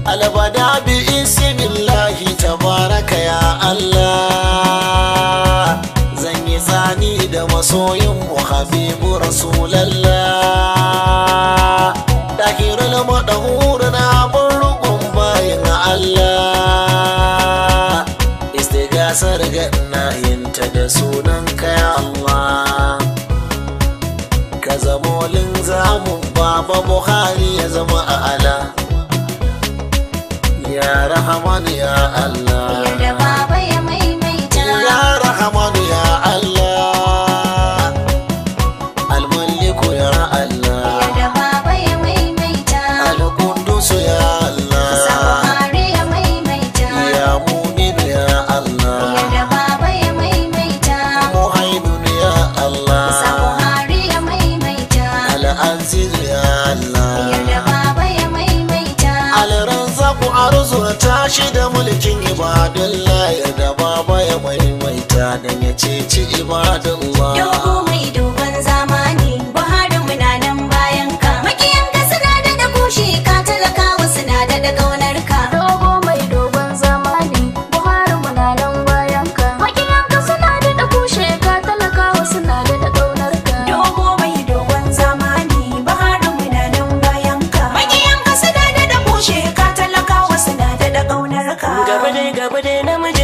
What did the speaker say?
albada bi ismillahi tabaraka ya Allah. Zan yi zani da masoyin mu habibu rasulallah. Tahirul madahur na burgun bayin Allah. Istigasar ganna yinta da sunan ka ya Allah. Ka zamo linzamun baba Buhari ya zama a'ala. Ya Rahman ya Allah, yadda baba ya maimaita. ya Rahman ya Allah, Al-Maliku ya Allah, Yadda baba ya maimaita. Al-Qudus ya Allah, Buhari ya maimaita. ya Mu'min ya Allah, Yadda baba ya maimaita. Muhaimin ya Allah, Buhari ya maimaita. Al-Aziz ya Allah, Yadda baba ya maimaita. Al-Razzaqu arzurta shi da mulkin ibadullah. Yadda baba ya maimaita dan ya ceci ibadullah. Dogo mai dogon zamani, Buhari muna nan bayan ka. Makiyanka suna da kushe ka, talakawa suna da ƙaunar ka. Dogo mai dogon zamani, Buhari muna nan bayan ka. Makiyanka suna da kushe ka, talakawa suna da ƙaunar ka. Dogo mai dogon zamani, Buhari muna nan bayan ka. Makiyanka suna da kushe ka, talakawa suna da ƙaunar ka. Gaba dai namiji